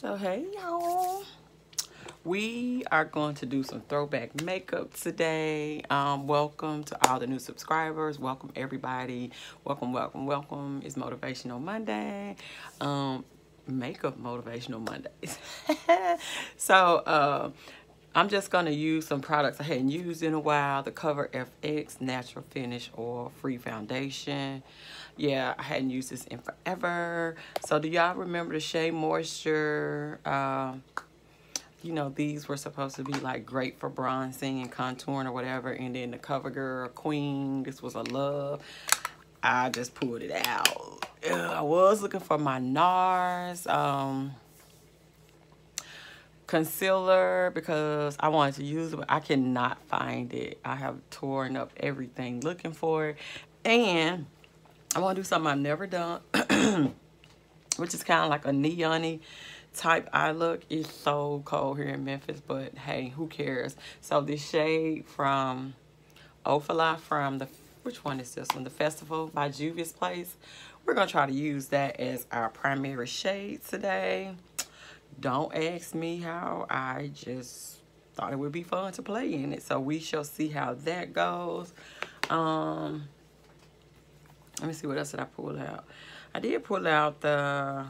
So hey y'all, we are going to do some throwback makeup today. Welcome to all the new subscribers. Welcome everybody. Welcome. It's Motivational Monday. Makeup Motivational Mondays. So I'm just going to use some products I hadn't used in a while. The Cover FX Natural Finish Oil Free Foundation. Yeah, I hadn't used this in forever. So do y'all remember the Shea Moisture? You know, these were supposed to be like great for bronzing and contouring or whatever. And then the CoverGirl Queen, this was a love. I just pulled it out. Ugh, I was looking for my NARS concealer because I wanted to use it, but I cannot find it. I have torn up everything looking for it. And I want to do something I've never done, which is kind of like a neon-y type eye look. It's so cold here in Memphis, but hey, who cares? So this shade from Ophala from the, which one is this one? The Festival by Juvia's Place. We're going to try to use that as our primary shade today. Don't ask me how. I just thought it would be fun to play in it. So we shall see how that goes. Let me see, what else did I pull out? I did pull out the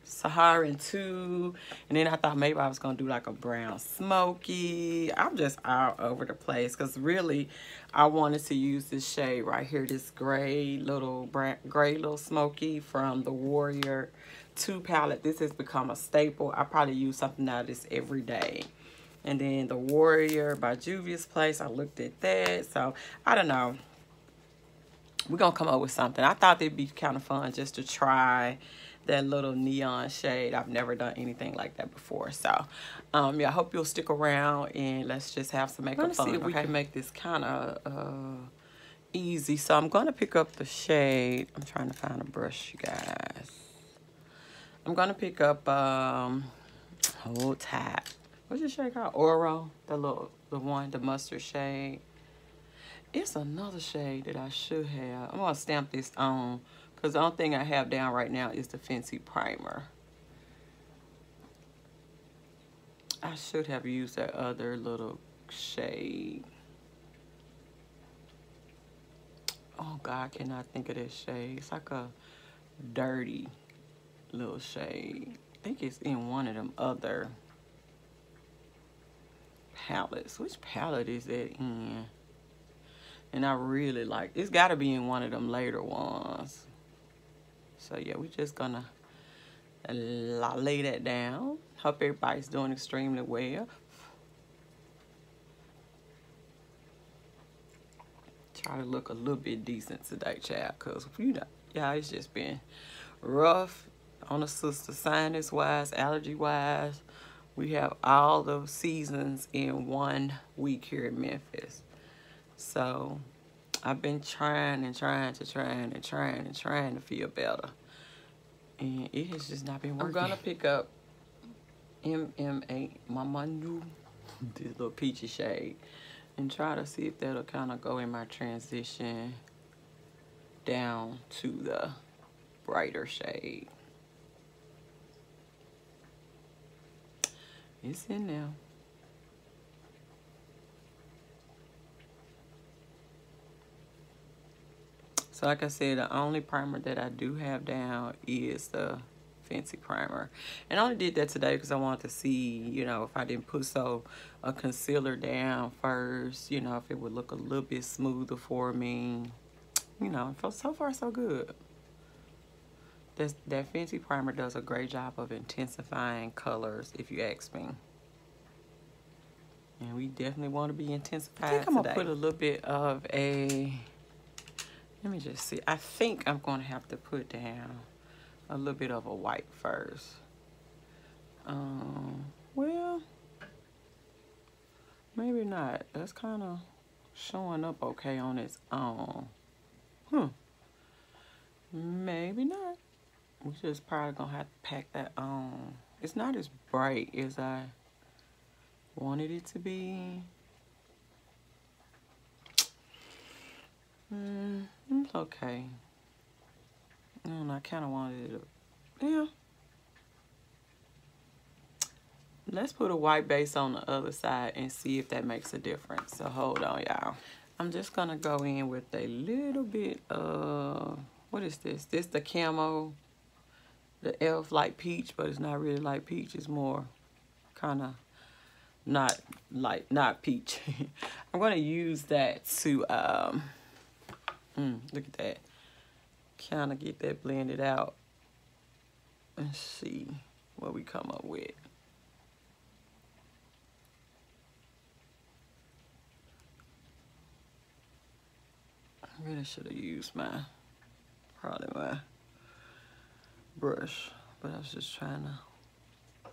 Saharan 2, and then I thought maybe I was gonna do like a brown Smokey. I'm just all over the place because really I wanted to use this shade right here, this gray little Smokey from the Warrior 2 palette. This has become a staple. I probably use something out of this every day. And then the Warrior by Juvia's Place, I looked at that. So I don't know, we're gonna come up with something. I thought it'd be kind of fun just to try that little neon shade. I've never done anything like that before. So yeah, I hope you'll stick around and let's just have some makeup fun. See if we can make this kind of easy. So I'm gonna pick up the shade. I'm trying to find a brush, you guys. I'm gonna pick up hold tight. What's this shade called? Oro, the mustard shade. It's another shade that I should have. I'm gonna stamp this on because the only thing I have down right now is the Fenty primer. I should have used that other little shade. Oh God, I cannot think of this shade. It's like a dirty little shade. I think it's in one of them other palettes. Which palette is that in? And I really like, it's got to be in one of them later ones. So yeah, we're just gonna lay that down. Hope everybody's doing extremely well. Try to look a little bit decent today, child, because you know, yeah, it's just been rough on the sister, sinus wise, allergy wise. We have all those seasons in 1 week here in Memphis. So I've been trying to feel better. And it has just not been working. I'm gonna pick up MMA, Mama New, this little peachy shade, and try to see if that'll kind of go in my transition down to the brighter shade. It's in now. So like I said, the only primer that I do have down is the Fenty primer. And I only did that today because I wanted to see, you know, if I didn't put a concealer down first, you know, if it would look a little bit smoother for me. You know, so far so good. That Fenty primer does a great job of intensifying colors, if you ask me. And we definitely want to be intensified today. I think I'm going to put a little bit of a... Let me just see. I think I'm going to have to put down a little bit of a white first. Well, maybe not. That's kind of showing up okay on its own. Maybe not. We just probably going to have to pack that on. It's not as bright as I wanted it to be. It's okay. And I kind of wanted it to, yeah. let's put a white base on the other side and see if that makes a difference. So hold on, y'all. I'm just gonna go in with a little bit of, what is this? This the camo, the elf light peach, but it's not really light peach. It's more kind of not peach. I'm gonna use that to look at that, kind of get that blended out and see what we come up with. I really should have used probably my brush, but I was just trying to, I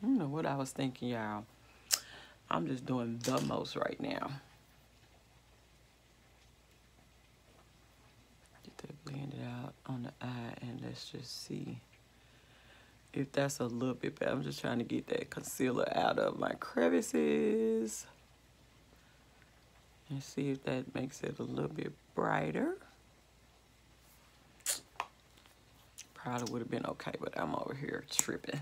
don't know what I was thinking, y'all. I'm just doing the most right now. Get that blended out on the eye, and let's just see if that's a little bit better. I'm just trying to get that concealer out of my crevices and see if that makes it a little bit brighter. Probably would have been okay, but I'm over here tripping.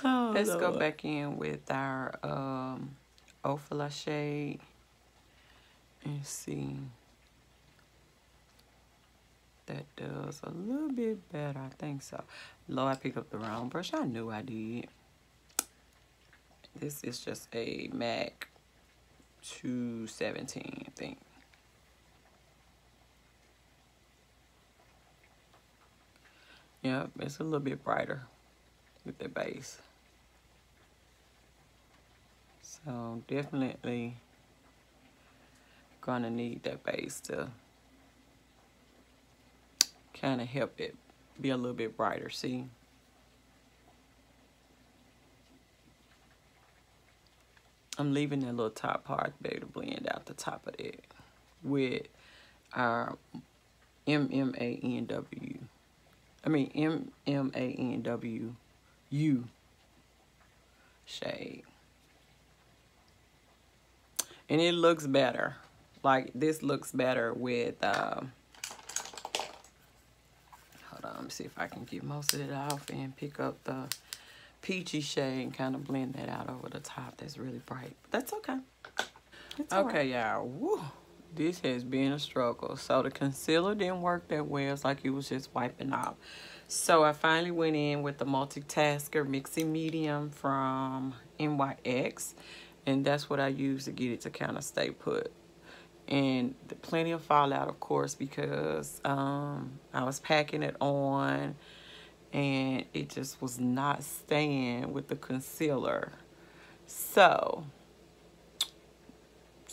Oh, let's go back in with our Ophala shade and see. That does a little bit better, I think so. Lord, I picked up the wrong brush. I knew I did. This is just a MAC 217, I think. Yep, it's a little bit brighter with the base. So definitely gonna need that base to kind of help it be a little bit brighter. See? I'm leaving that little top part to be able to blend out the top of it with our MMANW. I mean MMANWU shade. And it looks better. Like this looks better with hold on, let me see if I can get most of it off and pick up the peachy shade and kind of blend that out over the top. That's really bright. But that's okay. It's okay, y'all. Woo. This has been a struggle. So the concealer didn't work that well. It's like it was just wiping off. So I finally went in with the Multitasker Mixing Medium from NYX. And that's what I used to get it to kind of stay put. And plenty of fallout, of course, because I was packing it on and it just was not staying with the concealer. So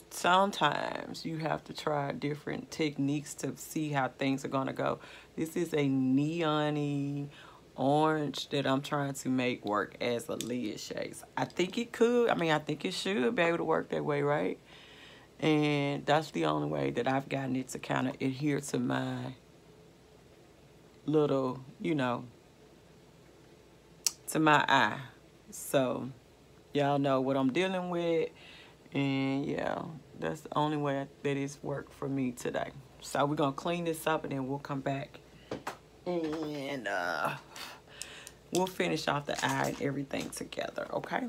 sometimes you have to try different techniques to see how things are going to go. This is a neon-y orange that I'm trying to make work as a lid shade. I think it could. I mean, I think it should be able to work that way, right? And that's the only way that I've gotten it to kind of adhere to my little, you know, to my eye. So y'all know what I'm dealing with. And yeah, that's the only way that it's worked for me today. So we're going to clean this up and then we'll come back and we'll finish off the eye and everything together, okay?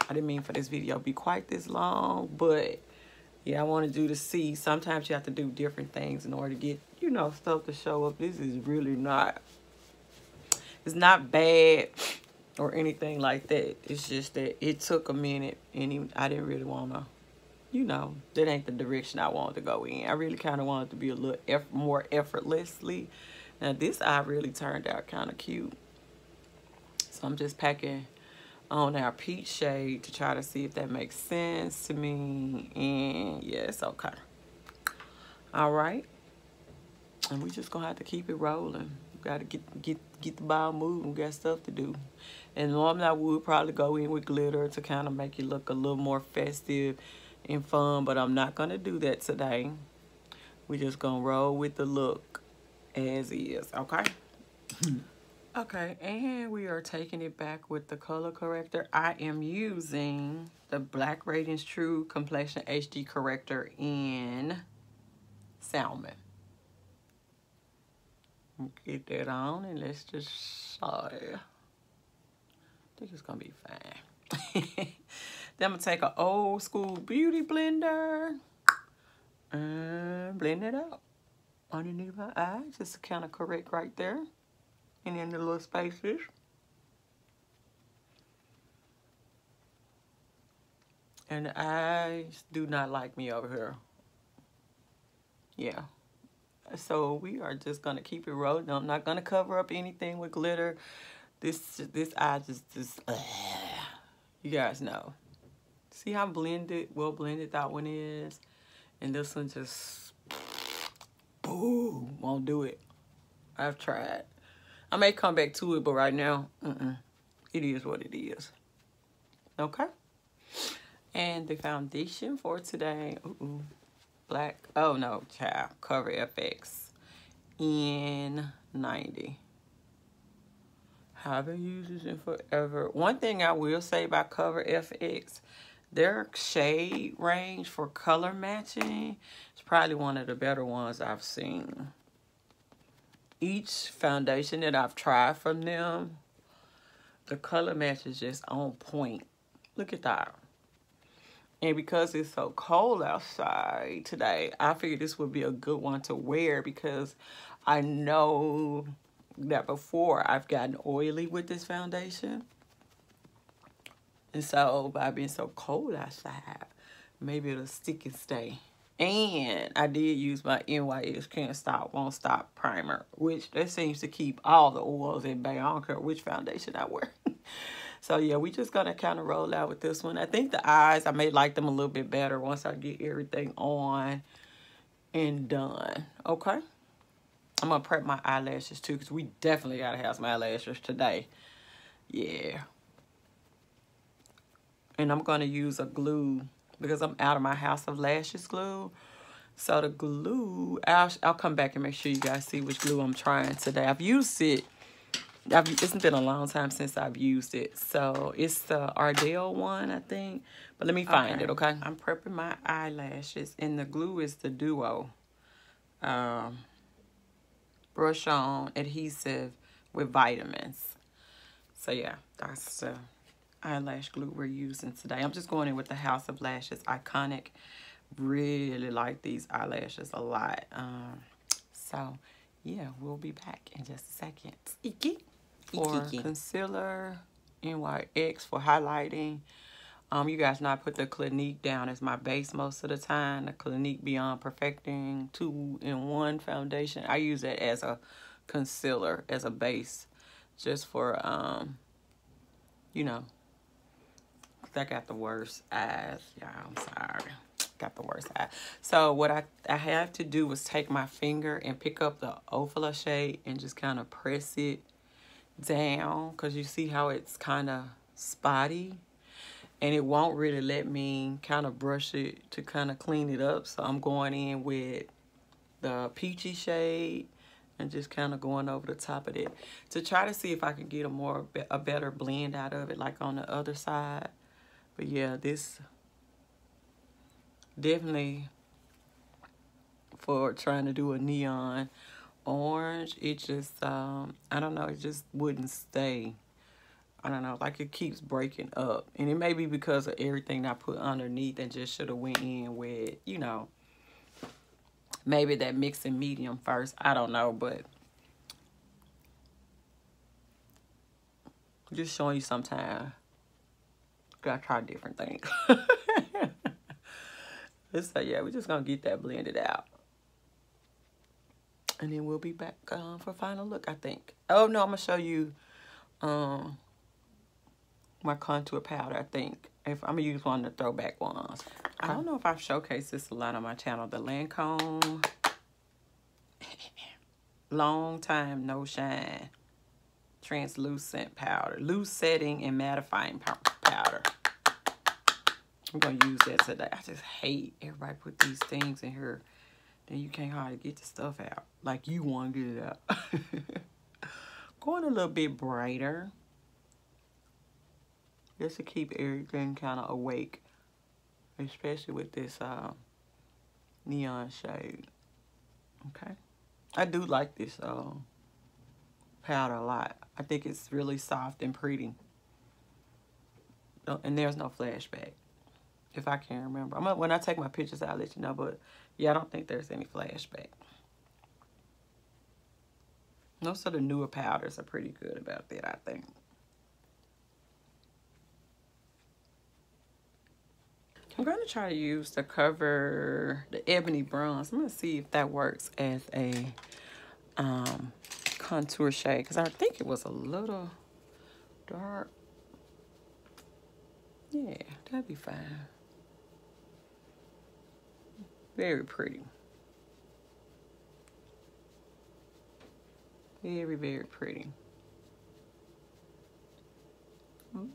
I didn't mean for this video to be quite this long, but yeah, I want to do the C. Sometimes you have to do different things in order to get, you know, stuff to show up. This is really not, it's not bad or anything like that. It's just that it took a minute and I didn't really want to, you know, that ain't the direction I wanted to go in. I really kind of wanted to be a little more effortlessly. Now this eye really turned out kind of cute. So I'm just packing on our peach shade to try to see if that makes sense to me. And yeah, it's okay. All right. And we just gonna have to keep it rolling. We gotta get the ball moving. We got stuff to do. And normally I would probably go in with glitter to kind of make it look a little more festive and fun, but I'm not gonna do that today. We're just gonna roll with the look as is, okay? Okay, and we are taking it back with the color corrector. I am using the Black Radiance True Complexion HD Corrector in Salmon. Get that on and let's just say, think it's gonna be fine. Then I'm gonna take an old school beauty blender and blend it out underneath my eyes, just to kind of correct right there, and in the little spaces. And the eyes do not like me over here. Yeah. So we are just gonna keep it rolling. I'm not gonna cover up anything with glitter. This eye just you guys know. See how blended, well blended that one is? And this one just, boom, won't do it. I've tried. I may come back to it, but right now, it is what it is. Okay? And the foundation for today, black, oh no, child, Cover FX N90. Haven't used this in forever. One thing I will say about Cover FX, their shade range for color matching is probably one of the better ones I've seen. Each foundation that I've tried from them, the color match is just on point. Look at that. And because it's so cold outside today, I figured this would be a good one to wear, because I know that before I've gotten oily with this foundation. And so by being so cold outside, maybe it'll stick and stay. And I did use my NYX Can't Stop, Won't Stop primer, which that seems to keep all the oils in bay. I don't care which foundation I wear. So yeah, we just gonna kind of roll out with this one. I think the eyes, I may like them a little bit better once I get everything on and done. Okay? I'm gonna prep my eyelashes too, because we definitely gotta have some eyelashes today. Yeah. And I'm gonna use a glue because I'm out of my House of Lashes glue. So the glue, I'll come back and make sure you guys see which glue I'm trying today. I've used it. It's been a long time since I've used it. So it's the Ardell one, I think. But let me find it, okay? I'm prepping my eyelashes, and the glue is the Duo. Brush on adhesive with vitamins. So yeah, that's the eyelash glue we're using today. I'm just going in with the House of Lashes Iconic. Really like these eyelashes a lot. So yeah, we'll be back in just a second. For concealer, NYX for highlighting. You guys know I put the Clinique down as my base most of the time. The Clinique Beyond Perfecting 2-in-1 foundation. I use that as a concealer, as a base, just for, you know, because I got the worst eyes. Yeah, I'm sorry. Got the worst eye. So what I have to do was take my finger and pick up the Ofla shade and just kind of press it down, because you see how it's kind of spotty. And it won't really let me kind of brush it to kind of clean it up. So I'm going in with the peachy shade and just kind of going over the top of it to try to see if I can get a better blend out of it, like on the other side. But yeah, this definitely for trying to do a neon orange, it just, I don't know, it just wouldn't stay. I don't know, like it keeps breaking up. And it may be because of everything I put underneath and just should have went in with, you know, maybe that mixing medium first. I don't know, but just showing you sometimes. Gotta try different things. So yeah, we're just gonna get that blended out. And then we'll be back for final look, I think. Oh no, I'm gonna show you my contour powder, I think. If I'm gonna use one of the throwback ones. I don't know if I've showcased this a lot on my channel. The Lancome Long Time No Shine Translucent Powder. Loose setting and mattifying powder. I'm gonna use that today. I just hate everybody put these things in here. Then you can't hardly get the stuff out. Like you want to get it out. Going a little bit brighter. Just to keep everything kind of awake. Especially with this neon shade. Okay. I do like this powder a lot. I think it's really soft and pretty. and there's no flashback, if I can remember. When I take my pictures, I'll let you know. But yeah, I don't think there's any flashback. Most of the newer powders are pretty good about that, I think. I'm going to try to use the cover, the ebony bronze. I'm going to see if that works as a contour shade, because I think it was a little dark. Yeah, that'd be fine. Very pretty. Very, very pretty.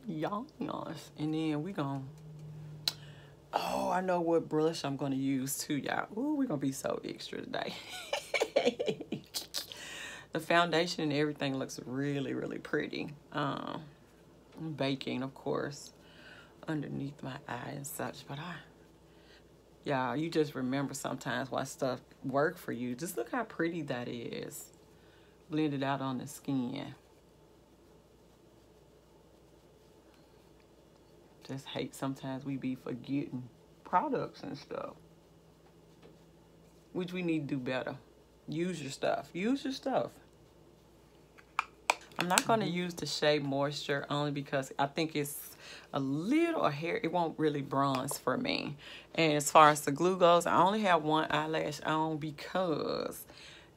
Yes. And then we gonna, oh, I know what brush I'm gonna use too, y'all. Ooh, we're gonna be so extra today. The foundation and everything looks really, really pretty. Baking, of course, underneath my eye and such, but y'all, you just remember sometimes why stuff work for you. Just look how pretty that is. Blend it out on the skin. Just hate sometimes we be forgetting products and stuff, which we need to do better. Use your stuff. Use your stuff. I'm not going to use the shade Moisture only because I think it's a little hair. It won't really bronze for me. And as far as the glue goes, I only have one eyelash on because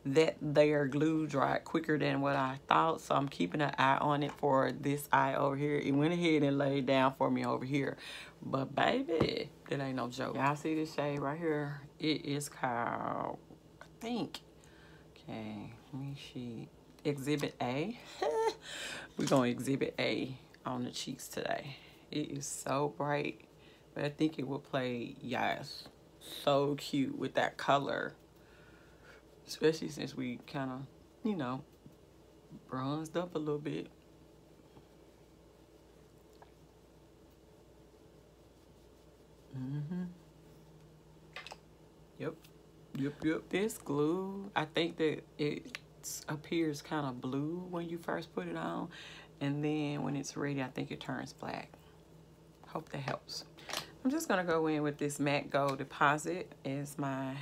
that their glue dried quicker than what I thought. So I'm keeping an eye on it for this eye over here. It went ahead and laid down for me over here. But baby, that ain't no joke. Y'all see this shade right here? It is called, I think, okay, let me see. Exhibit A. We're going to Exhibit A on the cheeks today. It is so bright, but I think it will play, yes, so cute with that color. Especially since we kind of, you know, bronzed up a little bit. Yep. This glue, I think that it appears kind of blue when you first put it on, and then when it's ready, I think it turns black. Hope that helps. I'm just gonna go in with this matte gold deposit as my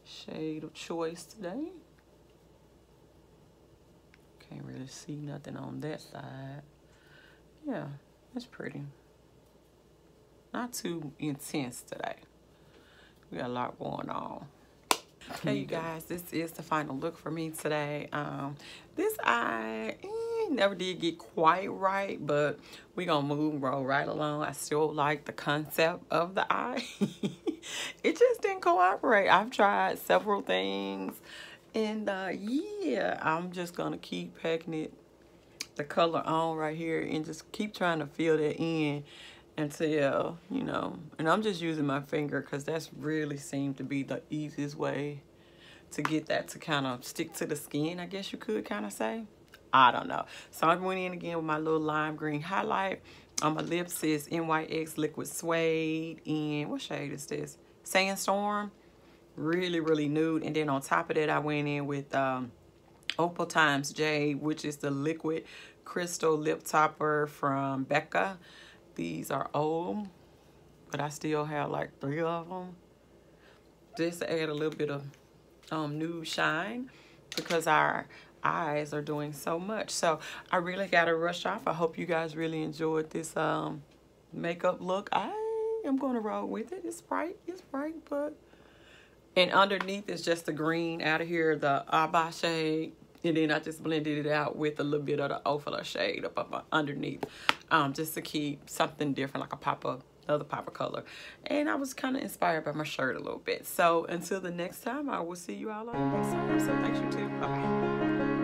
shade of choice today. Can't really see nothing on that side. Yeah, that's pretty. Not too intense today. We got a lot going on. Okay, you guys, this is the final look for me today. This eye never did get quite right, but we're gonna roll right along. I still like the concept of the eye. It just didn't cooperate. I've tried several things, and yeah, I'm just gonna keep packing it, the color on right here, and just keep trying to fill that in until, you know, and I'm just using my finger because that's really seemed to be the easiest way to get that to kind of stick to the skin, I guess you could kind of say. I don't know. So I went in again with my little lime green highlight. On my lips is NYX Liquid Suede. And what shade is this? Sandstorm. Really, really nude. And then on top of that, I went in with Opal Times Jade, which is the liquid crystal lip topper from Becca. These are old, but I still have like 3 of them. Just to add a little bit of nude shine because our eyes are doing so much. So I really gotta rush off. I hope you guys really enjoyed this makeup look. I am gonna roll with it. It's bright, but, and underneath is just the green out of here, the Abba shade, and then I just blended it out with a little bit of the Ophala shade up underneath, just to keep something different, like a another pop of color. And I was kind of inspired by my shirt a little bit. So until the next time, I will see you all on the next time. So thanks, you too. Bye.